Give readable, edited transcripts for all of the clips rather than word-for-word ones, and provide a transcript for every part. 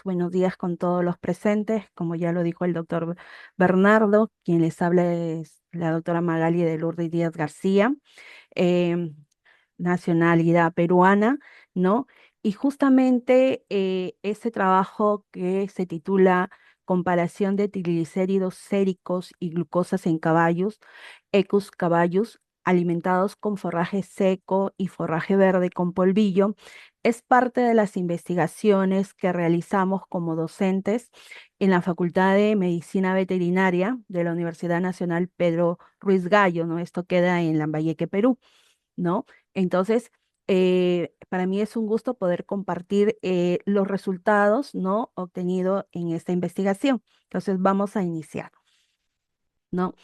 buenos días con todos los presentes. Como ya lo dijo el doctor Bernardo, quien les habla es la doctora Magali de Lourdes Díaz García, em, nacionalidad peruana, ¿no? Y justamente ese trabajo que se titula Comparación de triglicéridos séricos y glucosas en caballos, Ecus caballos, alimentados con forraje seco y forraje verde con polvillo, es parte de las investigaciones que realizamos como docentes en la Facultad de Medicina Veterinaria de la Universidad Nacional Pedro Ruiz Gallo, ¿no? Esto queda en Lambayeque, Perú, ¿no? Entonces, para mí es un gusto poder compartir los resultados, ¿no? Obtenidos en esta investigación. Entonces, vamos a iniciar, ¿no?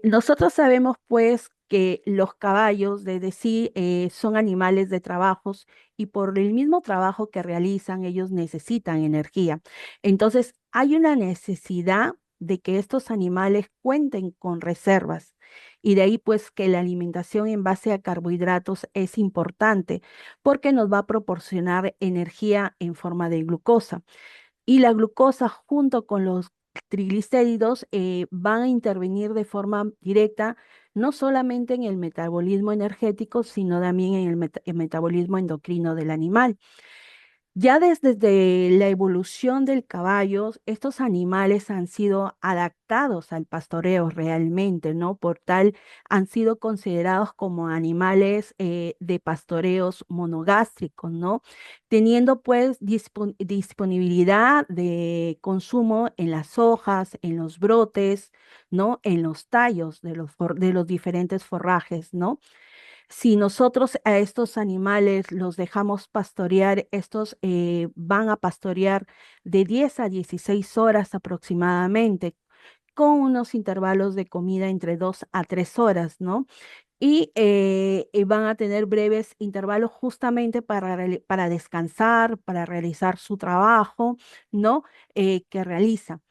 Nosotros sabemos, pues, que los caballos, desde sí, son animales de trabajos y por el mismo trabajo que realizan, ellos necesitan energía. Entonces, hay una necesidad de que estos animales cuenten con reservas. Y de ahí, pues, que la alimentación en base a carbohidratos es importante porque nos va a proporcionar energía en forma de glucosa. Y la glucosa junto con los triglicéridos van a intervenir de forma directa no solamente en el metabolismo energético, sino también en el metabolismo endocrino del animal. Ya desde la evolución del caballo, estos animales han sido adaptados al pastoreo realmente, ¿no? Por tal, han sido considerados como animales de pastoreos monogástricos, ¿no? Teniendo pues disponibilidad de consumo en las hojas, en los brotes, ¿no? En los tallos de los diferentes forrajes, ¿no? Si nosotros a estos animales los dejamos pastorear, estos van a pastorear de 10 a 16 horas aproximadamente, con unos intervalos de comida entre 2 a 3 horas, ¿no? Y van a tener breves intervalos justamente para descansar, para realizar su trabajo, ¿no? Que realizan.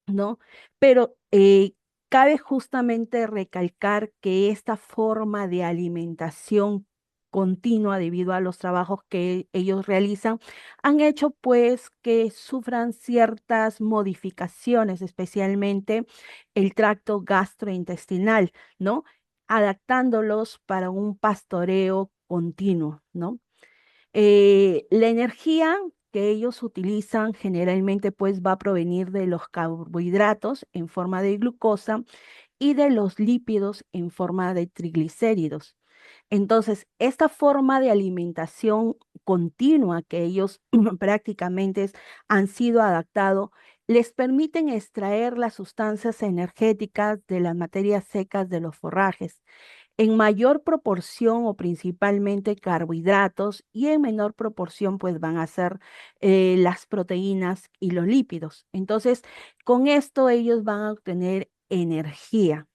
¿No? Pero cabe justamente recalcar que esta forma de alimentación continua debido a los trabajos que ellos realizan han hecho pues que sufran ciertas modificaciones, especialmente el tracto gastrointestinal, ¿no? Adaptándolos para un pastoreo continuo, ¿no? La energía que ellos utilizan generalmente pues va a provenir de los carbohidratos en forma de glucosa y de los lípidos en forma de triglicéridos. Entonces, esta forma de alimentación continua que ellos prácticamente han sido adaptados les permiten extraer las sustancias energéticas de las materias secas de los forrajes en mayor proporción o principalmente carbohidratos y en menor proporción pues van a ser las proteínas y los lípidos. Entonces, con esto ellos van a obtener energía,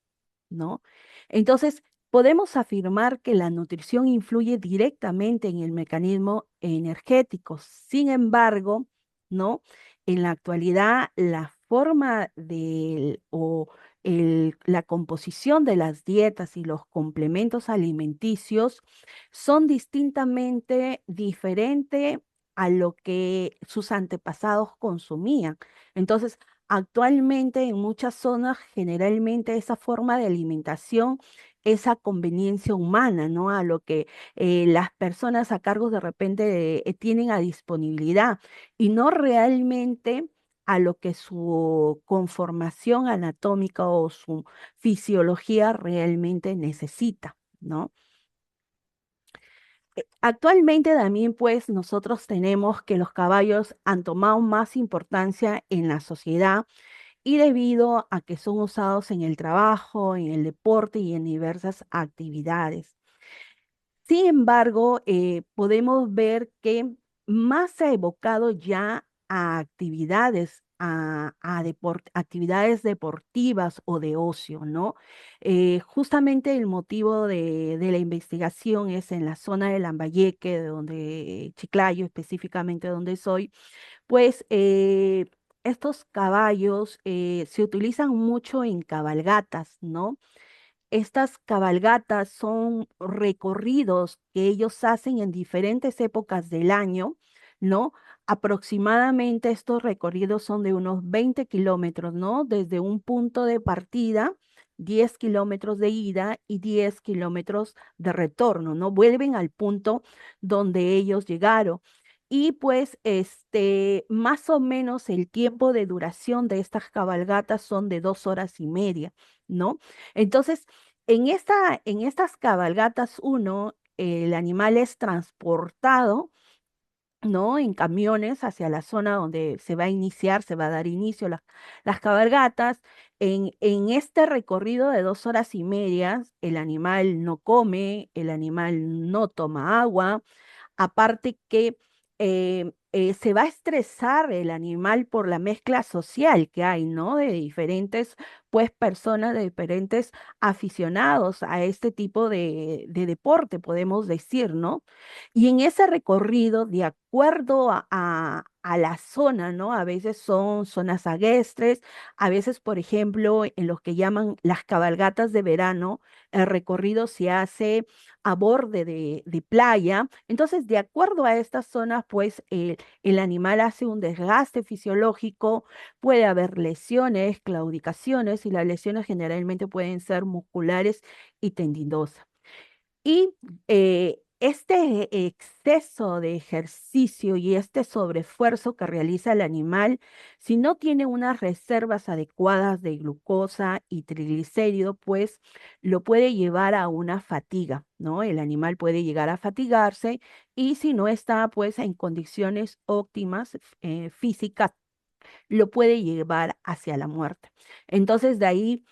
¿no? Entonces, podemos afirmar que la nutrición influye directamente en el mecanismo energético. Sin embargo, ¿no? En la actualidad, la forma la composición de las dietas y los complementos alimenticios son distintamente diferentes a lo que sus antepasados consumían. Entonces, actualmente en muchas zonas, generalmente esa forma de alimentación, esa conveniencia humana, ¿no? A lo que las personas a cargo de repente tienen a disponibilidad y no realmente a lo que su conformación anatómica o su fisiología realmente necesita, ¿no? Actualmente también pues nosotros tenemos que los caballos han tomado más importancia en la sociedad y debido a que son usados en el trabajo, en el deporte y en diversas actividades. Sin embargo, podemos ver que más se ha evocado ya a actividades, actividades deportivas o de ocio, ¿no? Justamente el motivo de la investigación es en la zona de Lambayeque, de donde, Chiclayo específicamente donde soy, pues estos caballos se utilizan mucho en cabalgatas, ¿no? Estas cabalgatas son recorridos que ellos hacen en diferentes épocas del año, ¿no? Aproximadamente estos recorridos son de unos 20 kilómetros, ¿no? Desde un punto de partida, 10 kilómetros de ida y 10 kilómetros de retorno, ¿no? Vuelven al punto donde ellos llegaron. Y pues más o menos el tiempo de duración de estas cabalgatas son de 2 horas y media, ¿no? Entonces, en estas cabalgatas, el animal es transportado, ¿no? En camiones hacia la zona donde se va a iniciar, se va a dar inicio las cabalgatas. En este recorrido de 2 horas y media, el animal no come, el animal no toma agua. Aparte que se va a estresar el animal por la mezcla social que hay, ¿no? De diferentes, pues, personas, de diferentes aficionados a este tipo de deporte, podemos decir, ¿no? Y en ese recorrido, de acuerdo a la zona, ¿no? A veces son zonas agrestes, a veces, por ejemplo, en los que llaman las cabalgatas de verano, el recorrido se hace a borde de playa. Entonces, de acuerdo a estas zonas, pues el animal hace un desgaste fisiológico, puede haber lesiones, claudicaciones, y las lesiones generalmente pueden ser musculares y tendinosas. Y este exceso de ejercicio y este sobreesfuerzo que realiza el animal, si no tiene unas reservas adecuadas de glucosa y triglicéridos, pues lo puede llevar a una fatiga, ¿no? El animal puede llegar a fatigarse, y si no está pues en condiciones óptimas físicas, lo puede llevar hacia la muerte. Entonces, de ahí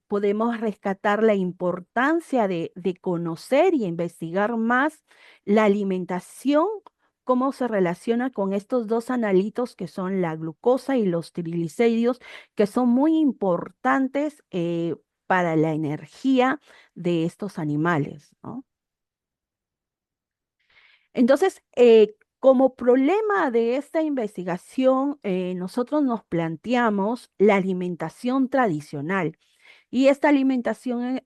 podemos rescatar la importancia de conocer y investigar más la alimentación, cómo se relaciona con estos dos analitos que son la glucosa y los triglicéridos, que son muy importantes para la energía de estos animales, ¿no? Entonces, como problema de esta investigación, nosotros nos planteamos la alimentación tradicional. Y esta alimentación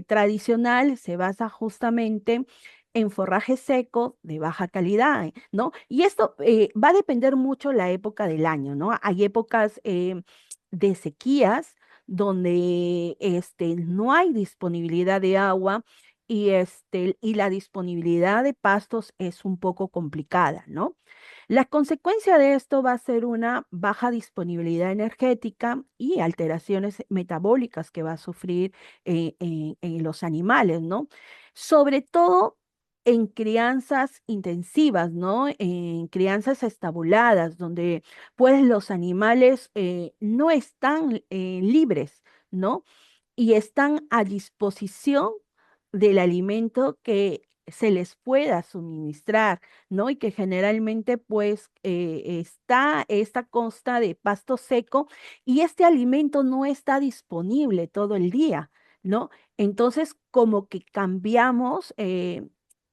tradicional se basa justamente en forraje seco de baja calidad, ¿no? Y esto va a depender mucho la época del año, ¿no? Hay épocas de sequías donde no hay disponibilidad de agua, y la disponibilidad de pastos es un poco complicada, ¿no? La consecuencia de esto va a ser una baja disponibilidad energética y alteraciones metabólicas que va a sufrir en los animales, ¿no? Sobre todo en crianzas intensivas, ¿no? En crianzas estabuladas, donde pues los animales no están libres, ¿no? Y están a disposición del alimento que se les pueda suministrar, ¿no? Y que generalmente pues esta consta de pasto seco, y este alimento no está disponible todo el día, ¿no? Entonces como que cambiamos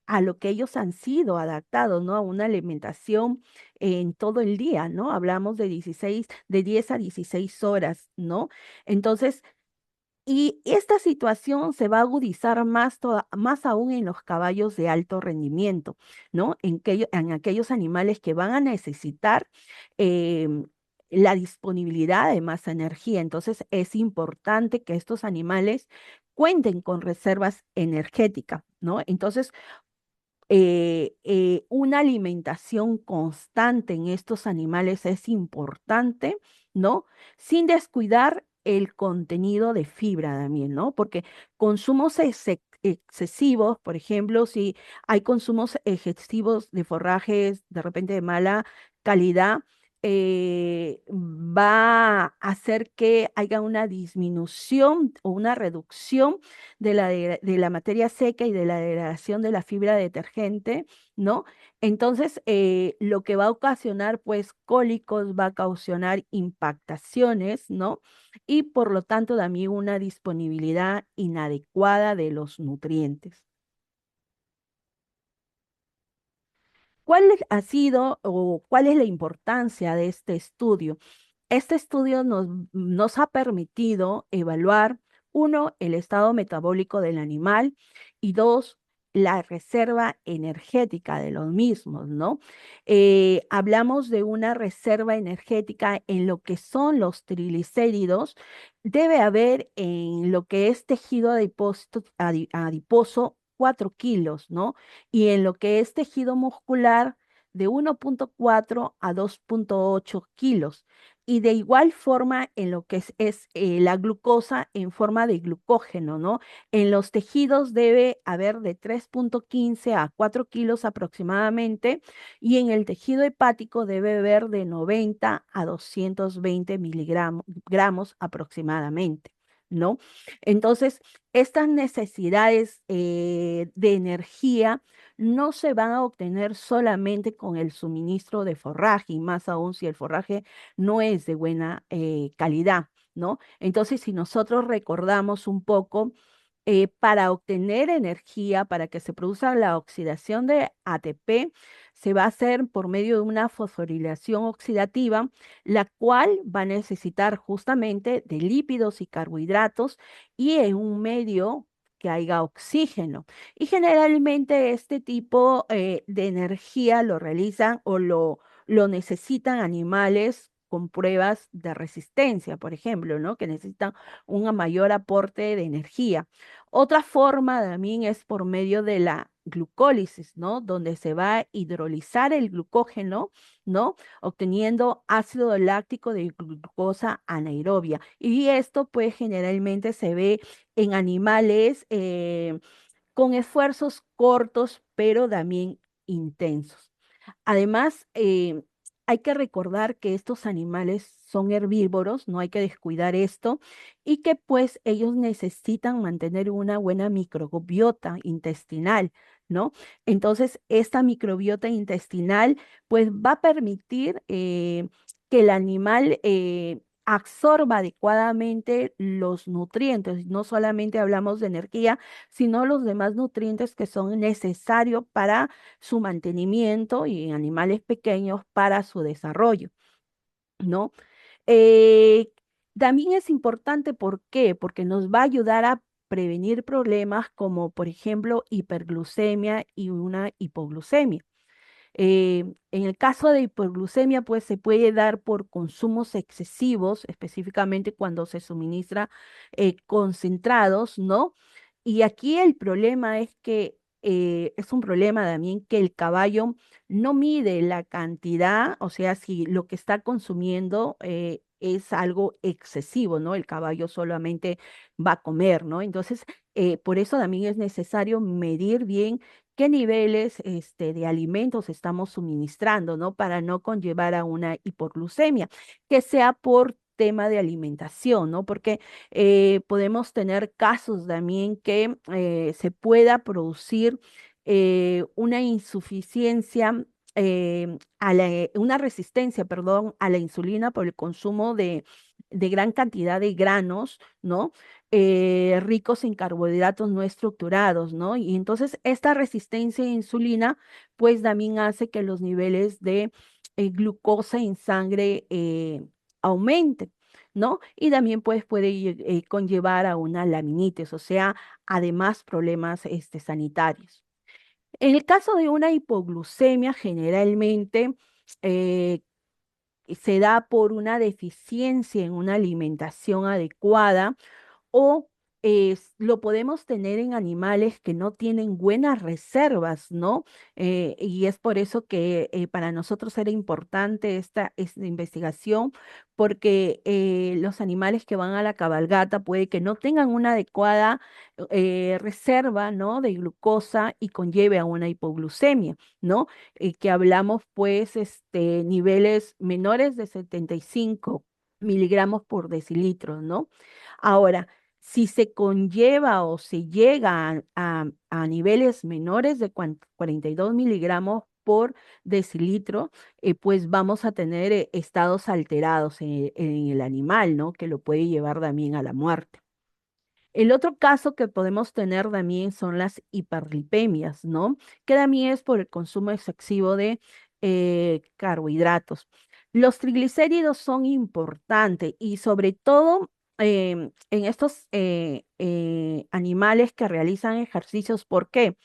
a lo que ellos han sido adaptados, ¿no? A una alimentación en todo el día, ¿no? Hablamos de 10 a 16 horas, ¿no? Entonces, y esta situación se va a agudizar más aún en los caballos de alto rendimiento, ¿no? En aquellos animales que van a necesitar em, la disponibilidad de más energía. Entonces, es importante que estos animales cuenten con reservas energéticas, ¿no? Entonces, una alimentación constante en estos animales es importante, ¿no? Sin descuidar el contenido de fibra también, ¿no? Porque consumos excesivos, por ejemplo, si hay consumos excesivos de forrajes de repente de mala calidad, va a hacer que haya una disminución o una reducción de la materia seca y de la degradación de la fibra detergente, ¿no? Entonces, lo que va a ocasionar, pues, cólicos, va a ocasionar impactaciones, ¿no? Y por lo tanto, también una disponibilidad inadecuada de los nutrientes. Ha sido o cuál es la importancia de este estudio? Este estudio nos ha permitido evaluar, uno, el estado metabólico del animal, y dos, la reserva energética de los mismos, ¿no? Hablamos de una reserva energética en lo que son los triglicéridos. Debe haber en lo que es tejido adiposo 4 kilos, ¿no? Y en lo que es tejido muscular de 1,4 a 2,8 kilos. Y de igual forma en lo que es la glucosa en forma de glucógeno, ¿no? En los tejidos debe haber de 3,15 a 4 kilos aproximadamente y en el tejido hepático debe haber de 90 a 220 miligramos aproximadamente, ¿no? Entonces, estas necesidades de energía no se van a obtener solamente con el suministro de forraje, y más aún si el forraje no es de buena calidad, ¿no? Entonces, si nosotros recordamos un poco, para obtener energía, para que se produzca la oxidación de ATP, se va a hacer por medio de una fosforilación oxidativa, la cual va a necesitar justamente de lípidos y carbohidratos y en un medio que haya oxígeno. Y generalmente este tipo de energía lo realizan o lo necesitan animales con pruebas de resistencia, por ejemplo, ¿no? Que necesitan un mayor aporte de energía. Otra forma también es por medio de la glucólisis, ¿no? Donde se va a hidrolizar el glucógeno, ¿no? Obteniendo ácido láctico de glucosa anaerobia. Y esto, pues, generalmente se ve en animales con esfuerzos cortos, pero también intensos. Además, hay que recordar que estos animales son herbívoros, no hay que descuidar esto, y que pues ellos necesitan mantener una buena microbiota intestinal, ¿no? Entonces, esta microbiota intestinal pues va a permitir que el animal absorba adecuadamente los nutrientes. No solamente hablamos de energía, sino los demás nutrientes que son necesarios para su mantenimiento y en animales pequeños para su desarrollo, ¿no? Eh, También es importante, ¿por qué? Porque nos va a ayudar a prevenir problemas como, por ejemplo, hiperglucemia y una hipoglucemia. En el caso de hipoglucemia, pues se puede dar por consumos excesivos, específicamente cuando se suministra concentrados, ¿no? Y aquí el problema es que es un problema también que el caballo no mide la cantidad, o sea, si lo que está consumiendo es algo excesivo, ¿no? El caballo solamente va a comer, ¿no? Entonces, por eso también es necesario medir bien qué niveles de alimentos estamos suministrando, ¿no? Para no conllevar a una hipoglucemia, que sea por tema de alimentación, ¿no? Porque podemos tener casos también que se pueda producir una insuficiencia, una resistencia, perdón, a la insulina por el consumo de gran cantidad de granos, ¿no? Ricos en carbohidratos no estructurados, ¿no? Y entonces esta resistencia a insulina, pues también hace que los niveles de glucosa en sangre aumenten, ¿no? Y también pues puede conllevar a una laminitis, o sea, además problemas sanitarios. En el caso de una hipoglucemia, generalmente eh, se da por una deficiencia en una alimentación adecuada o lo podemos tener en animales que no tienen buenas reservas, ¿no? Y es por eso que para nosotros era importante esta investigación, porque los animales que van a la cabalgata puede que no tengan una adecuada reserva, ¿no? De glucosa y conlleve a una hipoglucemia, ¿no? Que hablamos, pues, niveles menores de 75 miligramos por decilitro, ¿no? Ahora, si se conlleva o se llega a niveles menores de 42 miligramos por decilitro, pues vamos a tener estados alterados en el animal, ¿no? Que lo puede llevar también a la muerte. El otro caso que podemos tener también son las hiperlipemias, ¿no? Que también es por el consumo excesivo de carbohidratos. Los triglicéridos son importantes y sobre todo en estos animales que realizan ejercicios. ¿Por qué?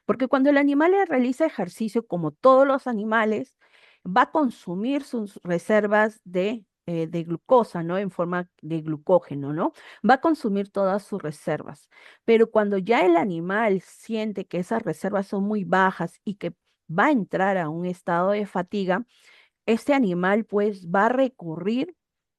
Porque cuando el animal realiza ejercicio, como todos los animales, va a consumir sus reservas de glucosa, ¿no? En forma de glucógeno, ¿no? Va a consumir todas sus reservas. Pero cuando ya el animal siente que esas reservas son muy bajas y que va a entrar a un estado de fatiga, este animal pues va a recurrir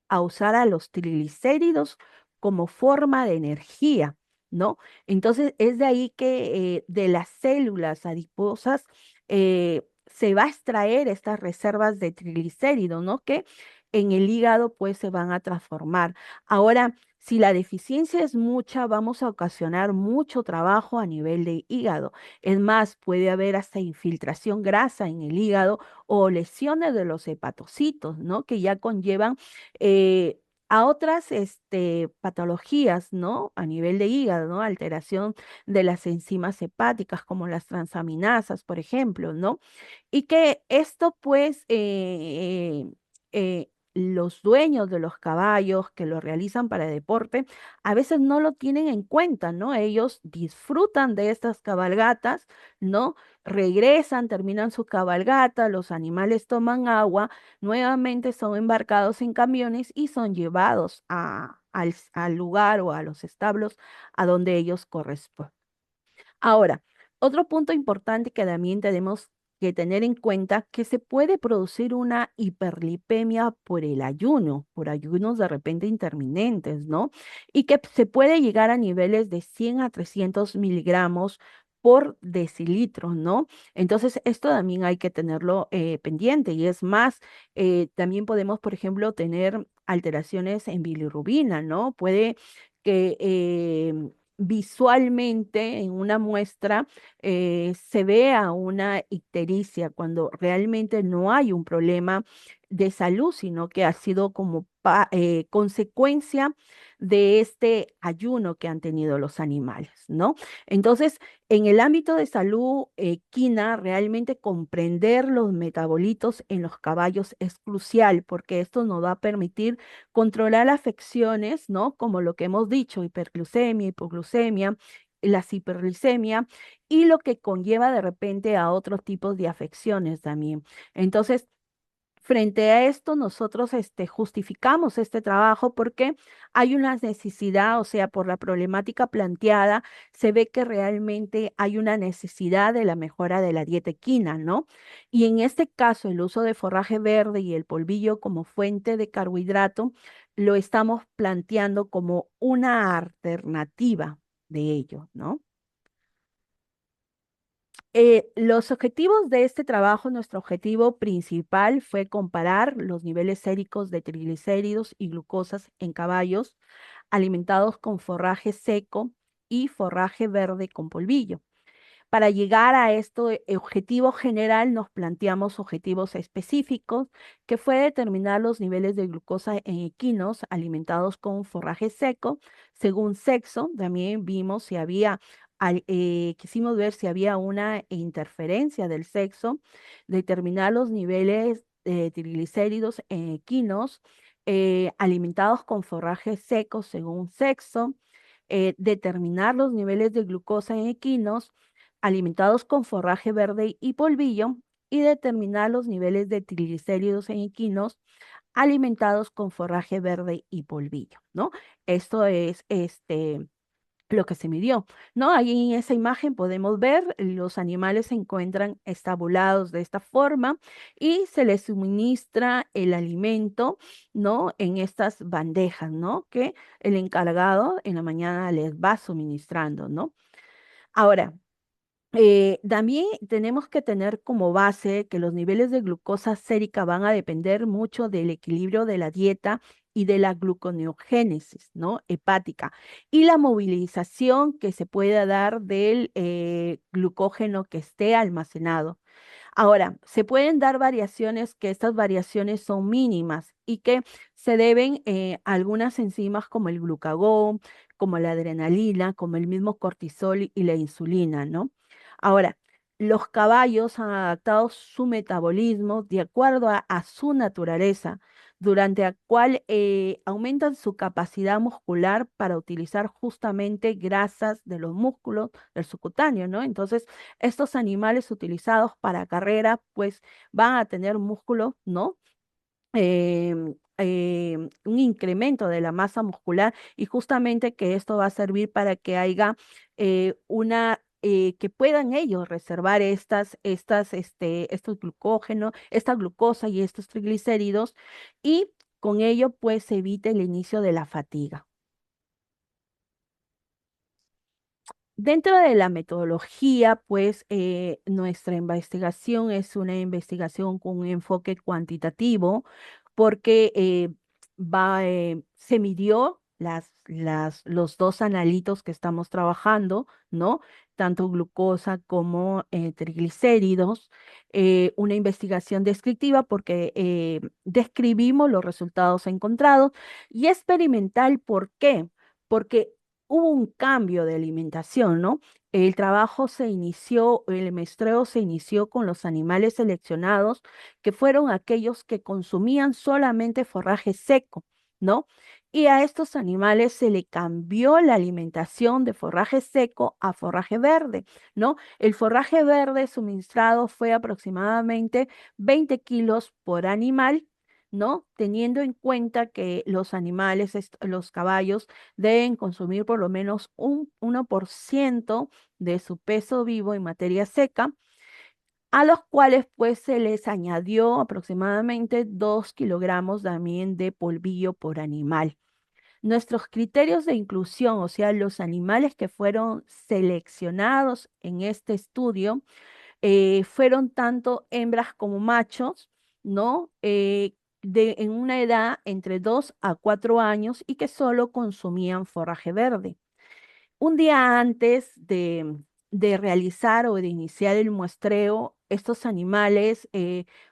a usar a los triglicéridos como forma de energía, ¿no? Entonces es de ahí que de las células adiposas se va a extraer estas reservas de triglicéridos, ¿no? Que en el hígado pues se van a transformar. Ahora, si la deficiencia es mucha, vamos a ocasionar mucho trabajo a nivel de hígado. Es más, puede haber hasta infiltración grasa en el hígado o lesiones de los hepatocitos, ¿no? Que ya conllevan eh, a otras patologías, ¿no? A nivel de hígado, ¿no? Alteración de las enzimas hepáticas, como las transaminasas, por ejemplo, ¿no? Y que esto, pues, los dueños de los caballos que lo realizan para deporte, a veces no lo tienen en cuenta, ¿no? Ellos disfrutan de estas cabalgatas, ¿no? Regresan, terminan su cabalgata, los animales toman agua, nuevamente son embarcados en camiones y son llevados al lugar o a los establos a donde ellos corresponden. Ahora, otro punto importante que también tenemos que tener en cuenta que se puede producir una hiperlipemia por el ayuno, por ayunos de repente intermitentes, ¿no? Y que se puede llegar a niveles de 100 a 300 miligramos por decilitro, ¿no? Entonces, esto también hay que tenerlo pendiente. Y es más, también podemos, por ejemplo, tener alteraciones en bilirrubina, ¿no? Puede que visualmente en una muestra se vea una ictericia cuando realmente no hay un problema de salud, sino que ha sido como consecuencia de este ayuno que han tenido los animales, ¿no? Entonces, en el ámbito de salud equina, realmente comprender los metabolitos en los caballos es crucial porque esto nos va a permitir controlar afecciones, ¿no? Como lo que hemos dicho, hiperglucemia, hipoglucemia, la hiperglicemia y lo que conlleva de repente a otros tipos de afecciones también. Entonces, frente a esto, nosotros justificamos este trabajo porque hay una necesidad, o sea, por la problemática planteada, se ve que realmente hay una necesidad de la mejora de la dieta equina, ¿no? Y en este caso, el uso de forraje verde y el polvillo como fuente de carbohidrato, lo estamos planteando como una alternativa de ello, ¿no? Los objetivos de este trabajo, nuestro objetivo principal fue comparar los niveles séricos de triglicéridos y glucosas en caballos alimentados con forraje seco y forraje verde con polvillo. Para llegar a este objetivo general, nos planteamos objetivos específicos, que fue determinar los niveles de glucosa en equinos alimentados con forraje seco, según sexo. También vimos si había, quisimos ver si había una interferencia del sexo, determinar los niveles de triglicéridos en equinos alimentados con forraje seco, según sexo, determinar los niveles de glucosa en equinos alimentados con forraje verde y polvillo y determinar los niveles de triglicéridos en equinos alimentados con forraje verde y polvillo, ¿no? Esto es lo que se midió, ¿no? Ahí en esa imagen podemos ver los animales se encuentran estabulados de esta forma y se les suministra el alimento, ¿no? En estas bandejas, ¿no? Que el encargado en la mañana les va suministrando, ¿no? Ahora, también tenemos que tener como base que los niveles de glucosa sérica van a depender mucho del equilibrio de la dieta y de la gluconeogénesis, ¿no? Hepática y la movilización que se pueda dar del glucógeno que esté almacenado. Ahora, se pueden dar variaciones que estas variaciones son mínimas y que se deben a algunas enzimas como el glucagón, como la adrenalina, como el mismo cortisol y la insulina, ¿no? Ahora, los caballos han adaptado su metabolismo de acuerdo a su naturaleza, durante la cual aumentan su capacidad muscular para utilizar justamente grasas de los músculos del subcutáneo, ¿no? Entonces, estos animales utilizados para carrera, pues van a tener músculo, ¿no? Un incremento de la masa muscular y justamente que esto va a servir para que haya que puedan ellos reservar estos glucógenos, esta glucosa y estos triglicéridos y con ello pues se evita el inicio de la fatiga. Dentro de la metodología, pues nuestra investigación es una investigación con un enfoque cuantitativo porque se midió los dos analitos que estamos trabajando, ¿no? Tanto glucosa como triglicéridos. Una investigación descriptiva porque describimos los resultados encontrados y experimental, ¿por qué? Porque hubo un cambio de alimentación, ¿no? El trabajo se inició, el muestreo se inició con los animales seleccionados, que fueron aquellos que consumían solamente forraje seco, ¿no? Y a estos animales se le cambió la alimentación de forraje seco a forraje verde, ¿no? El forraje verde suministrado fue aproximadamente 20 kilos por animal, ¿no? Teniendo en cuenta que los animales, los caballos, deben consumir por lo menos un 1% de su peso vivo en materia seca, a los cuales pues se les añadió aproximadamente 2 kilogramos también de polvillo por animal. Nuestros criterios de inclusión, o sea, los animales que fueron seleccionados en este estudio, fueron tanto hembras como machos, ¿no? En una edad entre 2 a 4 años y que solo consumían forraje verde. Un día antes de realizar o de iniciar el muestreo, estos animales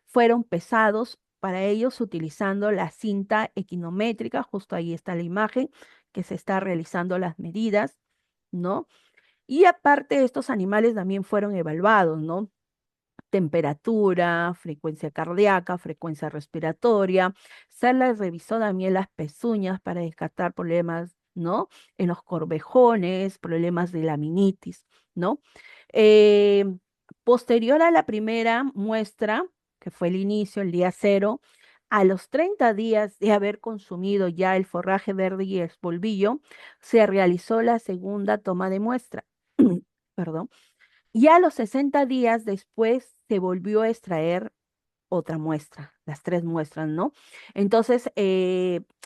fueron pesados para ellos utilizando la cinta equinométrica, justo ahí está la imagen que se está realizando las medidas, ¿no? Y aparte, estos animales también fueron evaluados, ¿no? Temperatura, frecuencia cardíaca, frecuencia respiratoria. Se les revisó también las pezuñas para descartar problemas, ¿no? En los corvejones, problemas de laminitis, ¿no? Eh, Posterior a la primera muestra, que fue el inicio, el día cero, a los 30 días de haber consumido ya el forraje verde y el polvillo, se realizó la segunda toma de muestra. Perdón. Y a los 60 días después se volvió a extraer otra muestra, las tres muestras, ¿no? Entonces,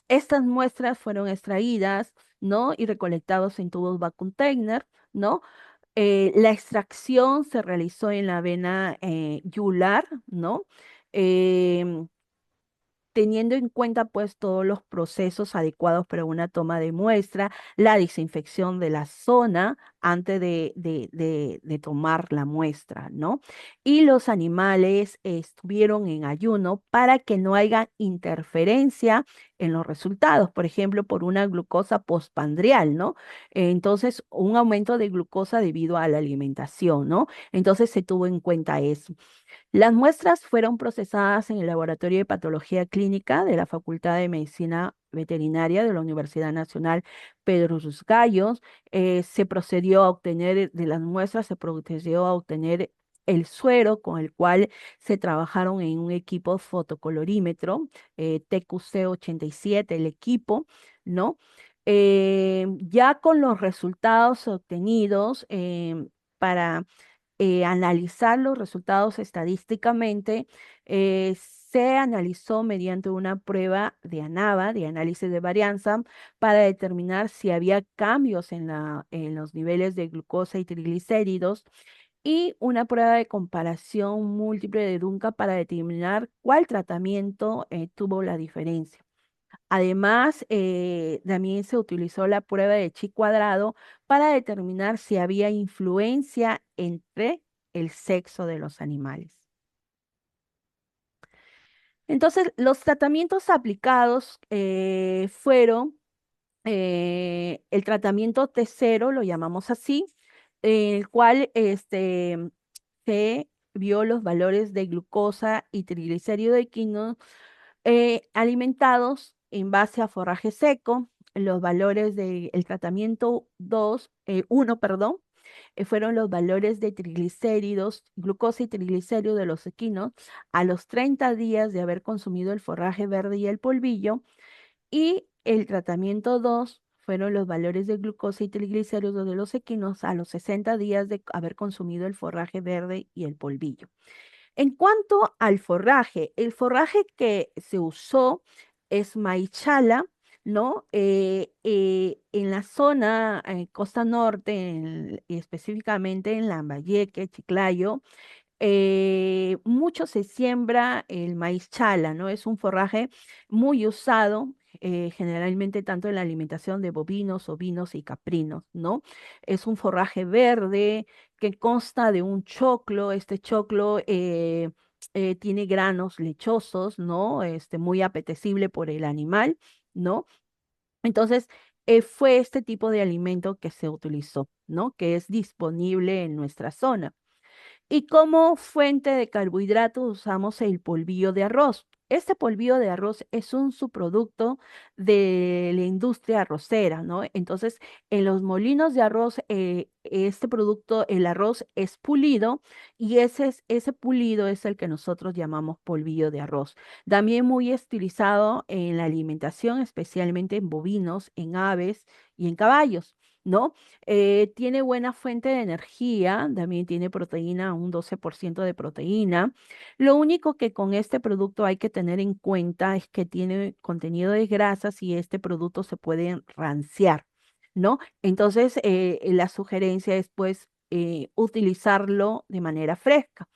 estas muestras fueron extraídas, ¿no? Y recolectados en tubos vacuum container, ¿no? La extracción se realizó en la vena yugular, ¿no? Em, Teniendo en cuenta pues todos los procesos adecuados para una toma de muestra, la desinfección de la zona antes de tomar la muestra, ¿no? Y los animales estuvieron en ayuno para que no haya interferencia en los resultados, por ejemplo, por una glucosa postprandial, ¿no? Entonces, un aumento de glucosa debido a la alimentación, ¿no? Entonces se tuvo en cuenta eso. Las muestras fueron procesadas en el Laboratorio de Patología Clínica de la Facultad de Medicina Veterinaria de la Universidad Nacional Pedro Gallos. Se procedió a obtener de las muestras, se procedió a obtener el suero con el cual se trabajaron en un equipo fotocolorímetro, TQC 87, el equipo, ¿no? Ya con los resultados obtenidos para analizar los resultados estadísticamente, se analizó mediante una prueba de ANAVA, de análisis de varianza, para determinar si había cambios en los niveles de glucosa y triglicéridos y una prueba de comparación múltiple de Dunca para determinar cuál tratamiento tuvo la diferencia. Además, también se utilizó la prueba de chi cuadrado para determinar si había influencia entre el sexo de los animales. Entonces, los tratamientos aplicados fueron el tratamiento T0, lo llamamos así, el cual se vio los valores de glucosa y triglicérido equino Alimentados en base a forraje seco, los valores del tratamiento 1, perdón, fueron los valores de triglicéridos, glucosa y triglicéridos de los equinos a los 30 días de haber consumido el forraje verde y el polvillo, y el tratamiento 2 fueron los valores de glucosa y triglicéridos de los equinos a los 60 días de haber consumido el forraje verde y el polvillo. En cuanto al forraje, el forraje que se usó es maíz chala, ¿no? En la zona costa norte, y específicamente en Lambayeque, Chiclayo, mucho se siembra el maíz chala, ¿no? Es un forraje muy usado, generalmente tanto en la alimentación de bovinos, ovinos y caprinos, ¿no? Es un forraje verde que consta de un choclo. Este choclo tiene granos lechosos, ¿no? Muy apetecible por el animal, ¿no? Entonces, fue este tipo de alimento que se utilizó, ¿no? Que es disponible en nuestra zona. Y como fuente de carbohidratos usamos el polvillo de arroz. Este polvillo de arroz es un subproducto de la industria arrocera, ¿no? Entonces, en los molinos de arroz, este producto, el arroz es pulido, y ese pulido es el que nosotros llamamos polvillo de arroz. También muy estilizado en la alimentación, especialmente en bovinos, en aves y en caballos, ¿no? Tiene buena fuente de energía, también tiene proteína, un 12% de proteína. Lo único que con este producto hay que tener en cuenta es que tiene contenido de grasas y este producto se puede ranciar, ¿no? Entonces, la sugerencia es pues utilizarlo de manera fresca.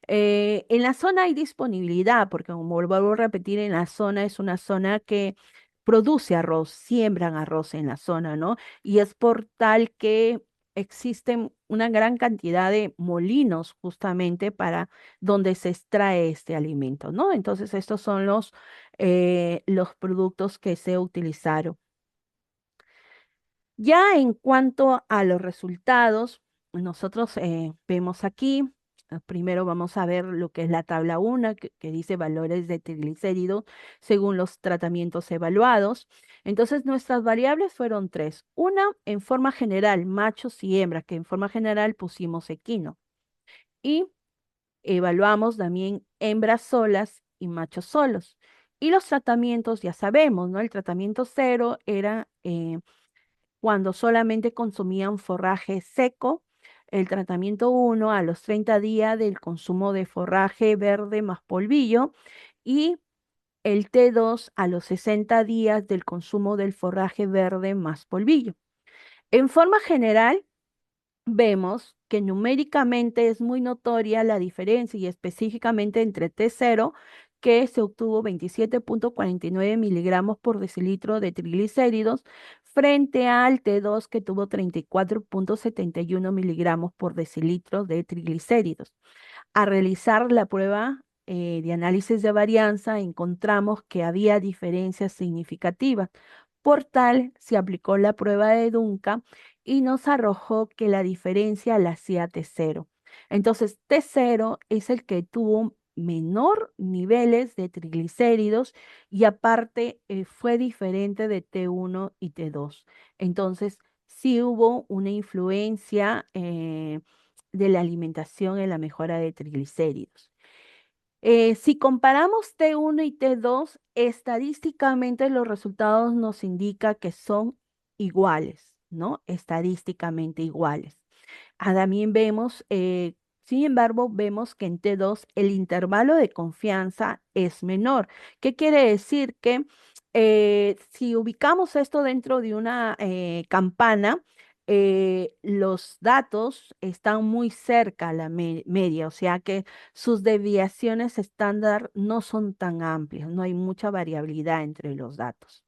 En la zona hay disponibilidad, porque como vuelvo a repetir, en la zona es una zona que produce arroz, siembran arroz en la zona, ¿no? Y es por tal que existen una gran cantidad de molinos justamente para donde se extrae este alimento, ¿no? Entonces, estos son los productos que se utilizaron. Ya en cuanto a los resultados, nosotros vemos aquí, primero vamos a ver lo que es la tabla 1, que dice valores de triglicéridos según los tratamientos evaluados. Entonces, nuestras variables fueron tres. Una, en forma general, machos y hembras, que en forma general pusimos equino. Y evaluamos también hembras solas y machos solos. Y los tratamientos, ya sabemos, ¿no? El tratamiento 0 era cuando solamente consumían forraje seco, el tratamiento 1 a los 30 días del consumo de forraje verde más polvillo, y el T2 a los 60 días del consumo del forraje verde más polvillo. En forma general, vemos que numéricamente es muy notoria la diferencia, y específicamente entre T0, que se obtuvo 27,49 miligramos por decilitro de triglicéridos, frente al T2, que tuvo 34,71 miligramos por decilitro de triglicéridos. Al realizar la prueba de análisis de varianza, encontramos que había diferencias significativas. Por tal, se aplicó la prueba de Dunca y nos arrojó que la diferencia la hacía T0. Entonces, T0 es el que tuvo menor niveles de triglicéridos, y aparte fue diferente de T1 y T2. Entonces, sí hubo una influencia de la alimentación en la mejora de triglicéridos. Si comparamos T1 y T2, estadísticamente los resultados nos indican que son iguales, ¿no? Estadísticamente iguales. También vemos, sin embargo, vemos que en T2 el intervalo de confianza es menor. ¿Qué quiere decir? Que si ubicamos esto dentro de una campana, los datos están muy cerca a la media, o sea que sus desviaciones estándar no son tan amplias, no hay mucha variabilidad entre los datos.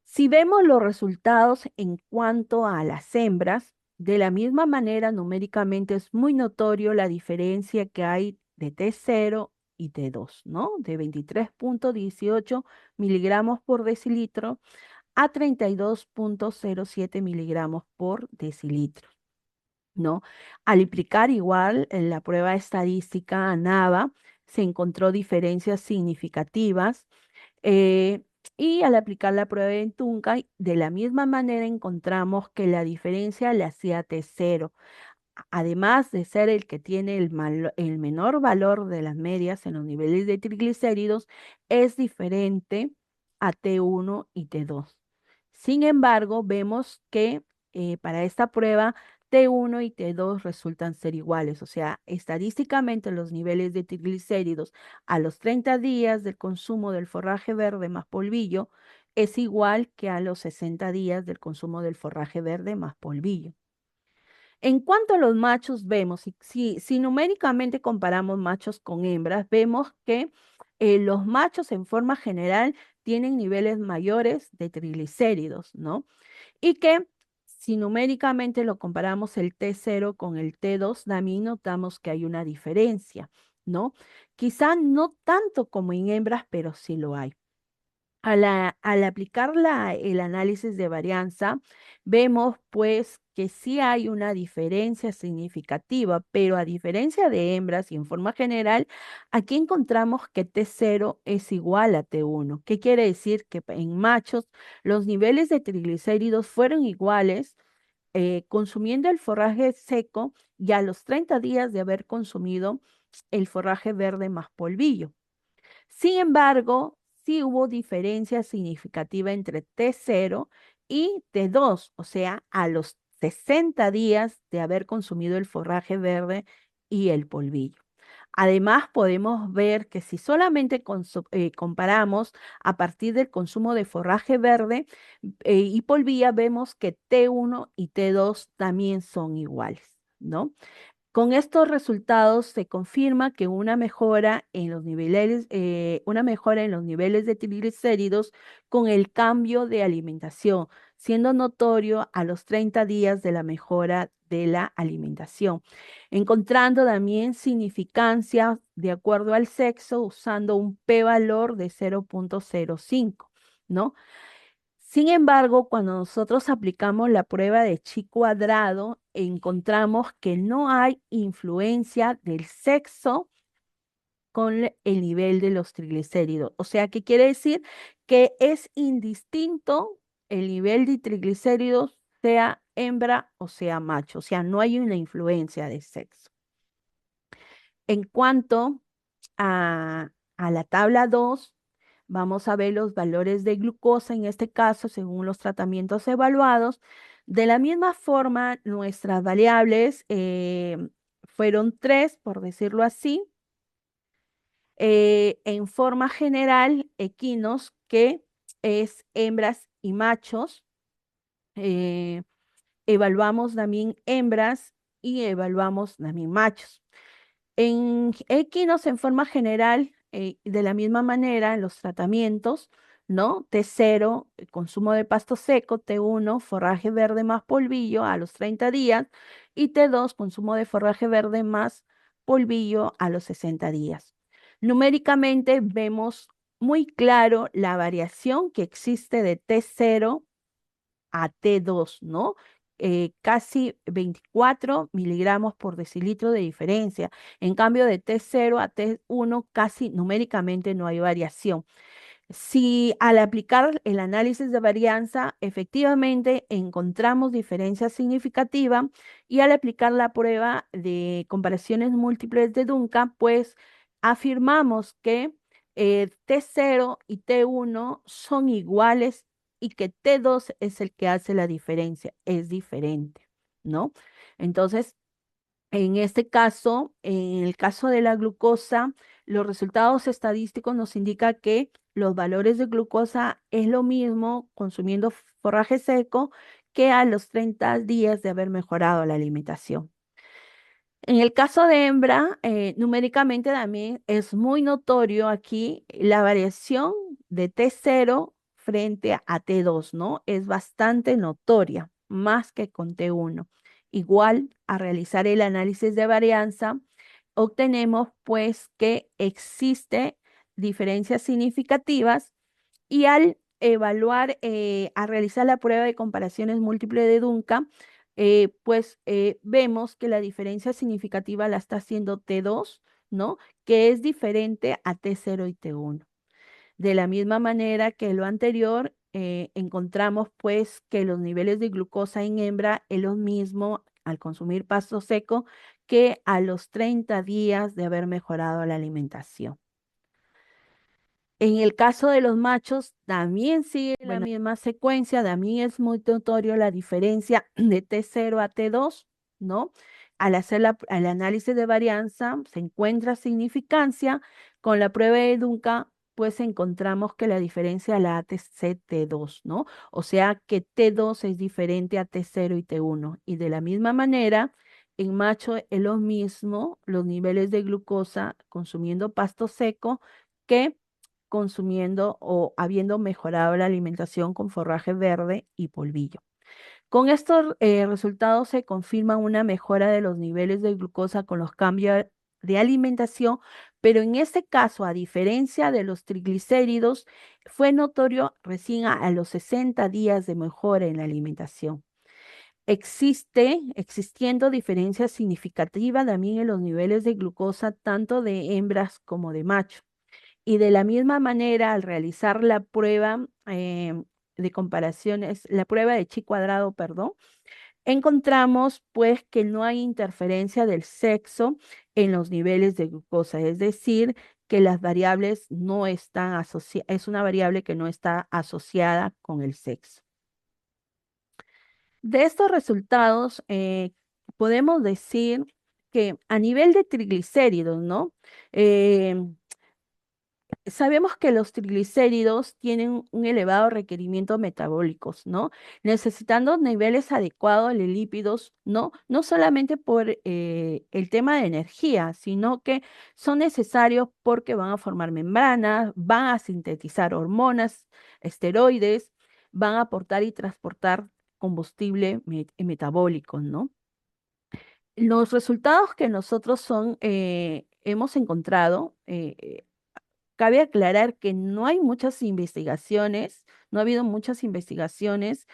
Si vemos los resultados en cuanto a las hembras, de la misma manera numéricamente es muy notorio la diferencia que hay de T0 y T2, ¿no? De 23,18 miligramos por decilitro a 32,07 miligramos por decilitro, ¿no? Al aplicar igual en la prueba estadística ANAVA, se encontró diferencias significativas. eh, y al aplicar la prueba de Tuncay, de la misma manera encontramos que la diferencia la hacía T0, además de ser el que tiene el menor valor de las medias en los niveles de triglicéridos, es diferente a T1 y T2. Sin embargo, vemos que para esta prueba T1 y T2 resultan ser iguales, o sea, estadísticamente los niveles de triglicéridos a los 30 días del consumo del forraje verde más polvillo es igual que a los 60 días del consumo del forraje verde más polvillo. En cuanto a los machos, vemos, si numéricamente comparamos machos con hembras, vemos que los machos en forma general tienen niveles mayores de triglicéridos, ¿no? Y que si numéricamente lo comparamos el T0 con el T2, también notamos que hay una diferencia, ¿no? Quizá no tanto como en hembras, pero sí lo hay. Al aplicar el análisis de varianza, vemos pues que sí hay una diferencia significativa, pero a diferencia de hembras y en forma general, aquí encontramos que T0 es igual a T1. ¿Qué quiere decir? Que en machos los niveles de triglicéridos fueron iguales consumiendo el forraje seco y a los 30 días de haber consumido el forraje verde más polvillo. Sin embargo, sí hubo diferencia significativa entre T0 y T2, o sea, a los 60 días de haber consumido el forraje verde y el polvillo. Además, podemos ver que si solamente comparamos a partir del consumo de forraje verde y polvilla, vemos que T1 y T2 también son iguales, ¿no? Con estos resultados se confirma que una mejora en los niveles de triglicéridos con el cambio de alimentación, siendo notorio a los 30 días de la mejora de la alimentación, encontrando también significancia de acuerdo al sexo usando un p-valor de 0,05, ¿no? Sin embargo, cuando nosotros aplicamos la prueba de chi cuadrado, encontramos que no hay influencia del sexo con el nivel de los triglicéridos. O sea, ¿qué quiere decir? Que es indistinto el nivel de triglicéridos, sea hembra o sea macho. O sea, no hay una influencia de sexo. En cuanto a la tabla 2, vamos a ver los valores de glucosa, en este caso, según los tratamientos evaluados. De la misma forma, nuestras variables fueron tres, por decirlo así. En forma general, equinos, que es hembras y machos. eh, Evaluamos también hembras y evaluamos también machos. En equinos, en forma general, de la misma manera, en los tratamientos, ¿no? T0, consumo de pasto seco, T1, forraje verde más polvillo a los 30 días, y T2, consumo de forraje verde más polvillo a los 60 días. Numéricamente vemos muy claro la variación que existe de T0 a T2, ¿no? Casi 24 miligramos por decilitro de diferencia. En cambio, de T0 a T1 casi numéricamente no hay variación. Si al aplicar el análisis de varianza, efectivamente encontramos diferencia significativa y al aplicar la prueba de comparaciones múltiples de Duncan, pues afirmamos que T0 y T1 son iguales y que T2 es el que hace la diferencia, es diferente, ¿no? Entonces, en este caso, en el caso de la glucosa, los resultados estadísticos nos indican que los valores de glucosa es lo mismo consumiendo forraje seco que a los 30 días de haber mejorado la alimentación. En el caso de hembra, numéricamente también es muy notorio aquí la variación de T0 frente a T2, ¿no? Es bastante notoria, más que con T1. Igual, a realizar el análisis de varianza, obtenemos pues que existe diferencias significativas y al evaluar, a realizar la prueba de comparaciones múltiples de Duncan, pues vemos que la diferencia significativa la está haciendo T2, ¿no? Que es diferente a T0 y T1. De la misma manera que lo anterior, encontramos pues que los niveles de glucosa en hembra es lo mismo al consumir pasto seco que a los 30 días de haber mejorado la alimentación. En el caso de los machos, también sigue la misma secuencia, también es muy notorio la diferencia de T0 a T2, ¿no? Al hacer el análisis de varianza, se encuentra significancia. Con la prueba de Dunca, pues encontramos que la diferencia la hace T2, ¿no? O sea que T2 es diferente a T0 y T1. Y de la misma manera, en macho es lo mismo los niveles de glucosa consumiendo pasto seco que consumiendo o habiendo mejorado la alimentación con forraje verde y polvillo. Con estos resultados se confirma una mejora de los niveles de glucosa con los cambios de alimentación, pero en este caso, a diferencia de los triglicéridos, fue notorio recién a los 60 días de mejora en la alimentación. Existiendo diferencias significativas también en los niveles de glucosa tanto de hembras como de machos. Y de la misma manera, al realizar la prueba de comparaciones, la prueba de chi cuadrado, perdón, encontramos pues que no hay interferencia del sexo en los niveles de glucosa, es decir, que las variables no están asociadas, es una variable que no está asociada con el sexo. De estos resultados, podemos decir que a nivel de triglicéridos, ¿no? Sabemos que los triglicéridos tienen un elevado requerimiento metabólicos, ¿no? Necesitando niveles adecuados de lípidos, ¿no? No solamente por el tema de energía, sino que son necesarios porque van a formar membranas, van a sintetizar hormonas, esteroides, van a aportar y transportar combustible metabólico, ¿no? Los resultados que nosotros hemos encontrado, cabe aclarar que no hay muchas investigaciones, no ha habido muchas investigaciones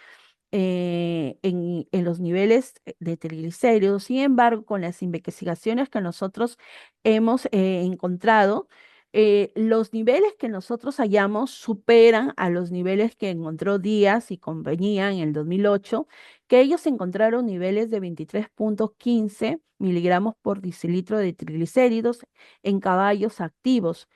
en los niveles de triglicéridos. Sin embargo, con las investigaciones que nosotros hemos encontrado, los niveles que nosotros hallamos superan a los niveles que encontró Díaz y compañía en el 2008, que ellos encontraron niveles de 23,15 miligramos por decilitro de triglicéridos en caballos activos.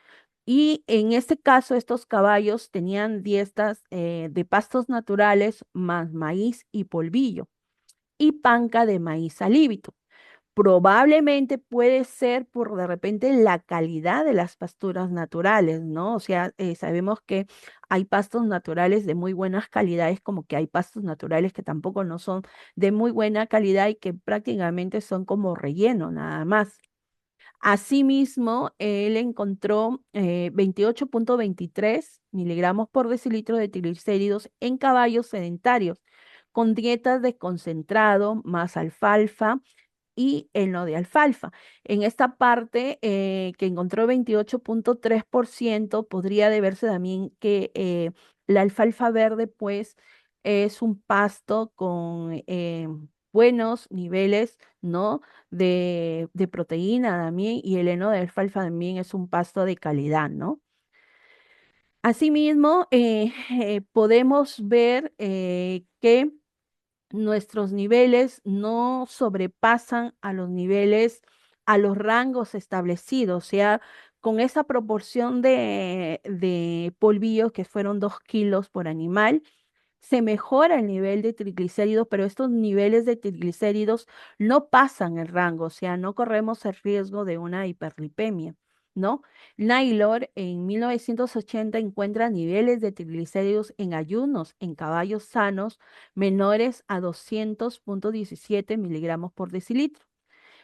Y en este caso, estos caballos tenían dietas de pastos naturales más maíz y polvillo y panca de maíz alíbito. Probablemente puede ser por de repente la calidad de las pasturas naturales, ¿no? O sea, sabemos que hay pastos naturales de muy buenas calidades, como que hay pastos naturales que tampoco no son de muy buena calidad y que prácticamente son como relleno, nada más. Asimismo, él encontró 28,23 miligramos por decilitro de triglicéridos en caballos sedentarios, con dietas de concentrado más alfalfa y heno de alfalfa. En esta parte que encontró 28,3%, podría deberse también que la alfalfa verde, pues, es un pasto con buenos niveles, ¿no? De proteína también, y el heno de alfalfa también es un pasto de calidad, ¿no? Asimismo, podemos ver que nuestros niveles no sobrepasan a los niveles, a los rangos establecidos, o sea, con esa proporción de polvillo que fueron 2 kilos por animal, se mejora el nivel de triglicéridos, pero estos niveles de triglicéridos no pasan el rango, o sea, no corremos el riesgo de una hiperlipemia, ¿no? Naylor en 1980 encuentra niveles de triglicéridos en ayunos en caballos sanos menores a 200,17 miligramos por decilitro.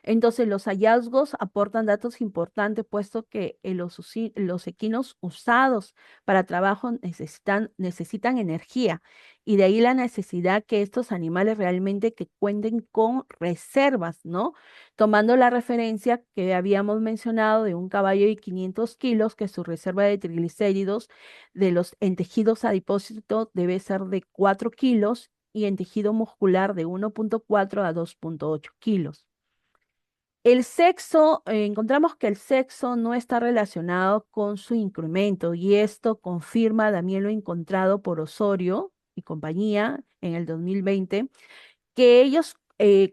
Entonces, los hallazgos aportan datos importantes, puesto que los equinos usados para trabajo necesitan energía, y de ahí la necesidad que estos animales realmente que cuenten con reservas, ¿no? Tomando la referencia que habíamos mencionado de un caballo de 500 kilos, que su reserva de triglicéridos en tejidos adipósitos debe ser de 4 kilos y en tejido muscular de 1,4 a 2,8 kilos. El sexo, encontramos que el sexo no está relacionado con su incremento y esto confirma también lo encontrado por Osorio y compañía en el 2020, que ellos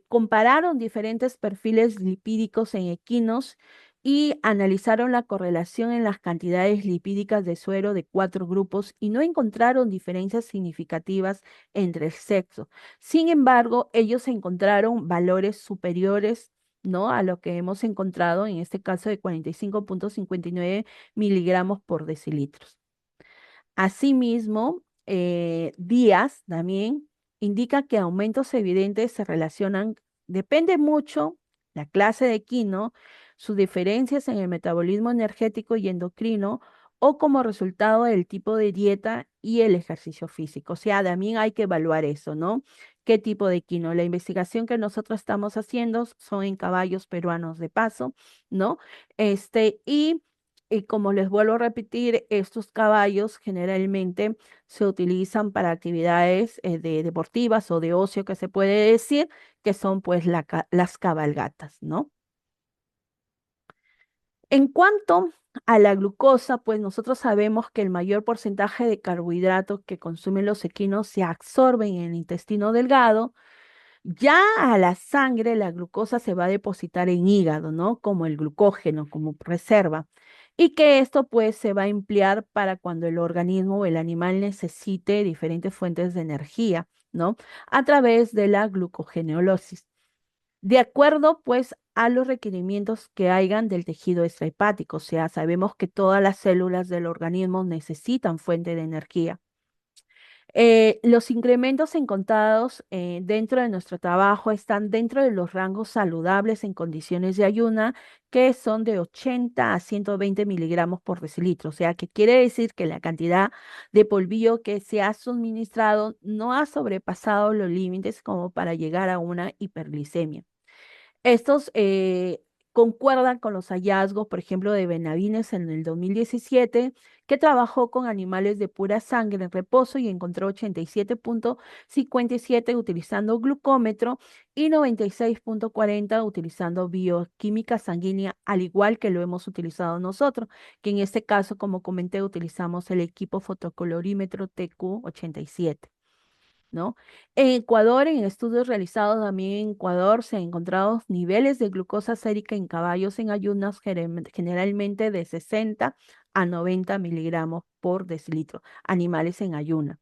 compararon diferentes perfiles lipídicos en equinos y analizaron la correlación en las cantidades lipídicas de suero de 4 grupos y no encontraron diferencias significativas entre el sexo. Sin embargo, ellos encontraron valores superiores, ¿no? A lo que hemos encontrado en este caso de 45,59 miligramos por decilitros. Asimismo, Díaz también indica que aumentos evidentes se relacionan, depende mucho la clase de quino, sus diferencias en el metabolismo energético y endocrino o como resultado del tipo de dieta y el ejercicio físico. O sea, también hay que evaluar eso, ¿no? ¿Qué tipo de quino? La investigación que nosotros estamos haciendo son en caballos peruanos de paso, ¿no? Y como les vuelvo a repetir, estos caballos generalmente se utilizan para actividades deportivas o de ocio que se puede decir, que son pues las cabalgatas, ¿no? En cuanto a la glucosa, pues nosotros sabemos que el mayor porcentaje de carbohidratos que consumen los equinos se absorben en el intestino delgado. Ya a la sangre la glucosa se va a depositar en hígado, ¿no? Como el glucógeno, como reserva. Y que esto pues se va a emplear para cuando el organismo o el animal necesite diferentes fuentes de energía, ¿no? A través de la glucogeneolosis. De acuerdo pues a los requerimientos que hayan del tejido extrahepático, o sea, sabemos que todas las células del organismo necesitan fuente de energía. Los incrementos encontrados dentro de nuestro trabajo están dentro de los rangos saludables en condiciones de ayuna, que son de 80 a 120 miligramos por decilitro. O sea, que quiere decir que la cantidad de polvillo que se ha suministrado no ha sobrepasado los límites como para llegar a una hiperglicemia. Estos concuerdan con los hallazgos, por ejemplo, de Benavides en el 2017, que trabajó con animales de pura sangre en reposo y encontró 87,57 utilizando glucómetro y 96,40 utilizando bioquímica sanguínea, al igual que lo hemos utilizado nosotros, que en este caso, como comenté, utilizamos el equipo fotocolorímetro TQ87. ¿No? En Ecuador, en estudios realizados también en Ecuador, se han encontrado niveles de glucosa sérica en caballos en ayunas generalmente de 60 a 90 miligramos por decilitro, animales en ayuna.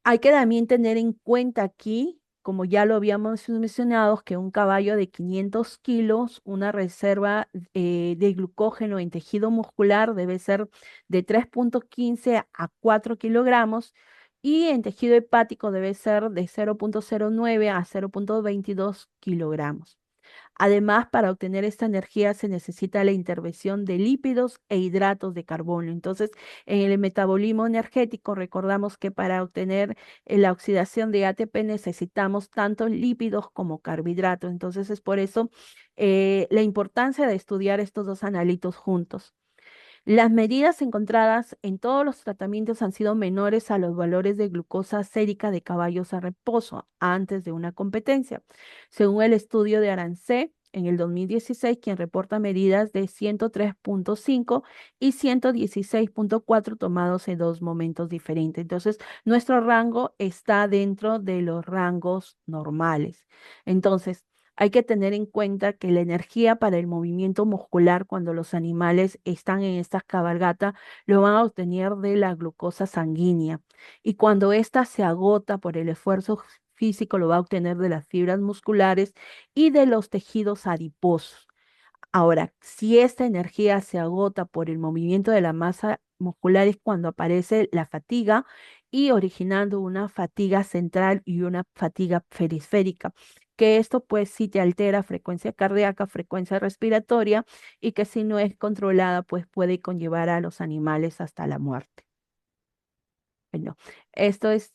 Hay que también tener en cuenta aquí, como ya lo habíamos mencionado, que un caballo de 500 kilos, una reserva de glucógeno en tejido muscular debe ser de 3,15 a 4 kilogramos y en tejido hepático debe ser de 0,09 a 0,22 kilogramos. Además, para obtener esta energía se necesita la intervención de lípidos e hidratos de carbono. Entonces, en el metabolismo energético, recordamos que para obtener la oxidación de ATP necesitamos tanto lípidos como carbohidratos. Entonces, es por eso la importancia de estudiar estos dos analitos juntos. Las medidas encontradas en todos los tratamientos han sido menores a los valores de glucosa sérica de caballos a reposo antes de una competencia, según el estudio de Arancé en el 2016, quien reporta medidas de 103,5 y 116,4 tomados en dos momentos diferentes. Entonces, nuestro rango está dentro de los rangos normales. Entonces, hay que tener en cuenta que la energía para el movimiento muscular cuando los animales están en estas cabalgatas lo van a obtener de la glucosa sanguínea y cuando ésta se agota por el esfuerzo físico lo va a obtener de las fibras musculares y de los tejidos adiposos. Ahora, si esta energía se agota por el movimiento de la masa muscular es cuando aparece la fatiga y originando una fatiga central y una fatiga periférica, que esto pues sí te altera frecuencia cardíaca, frecuencia respiratoria y que si no es controlada pues puede conllevar a los animales hasta la muerte. Bueno, esto es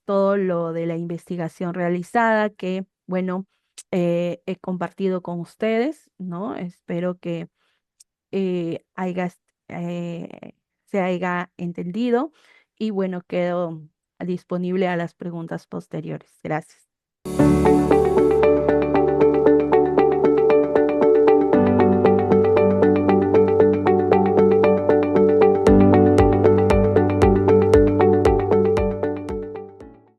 todo lo de la investigación realizada que, bueno, he compartido con ustedes, ¿no? Espero que eh, hayas, eh, se haya entendido y bueno, quedo disponible a las preguntas posteriores. Gracias.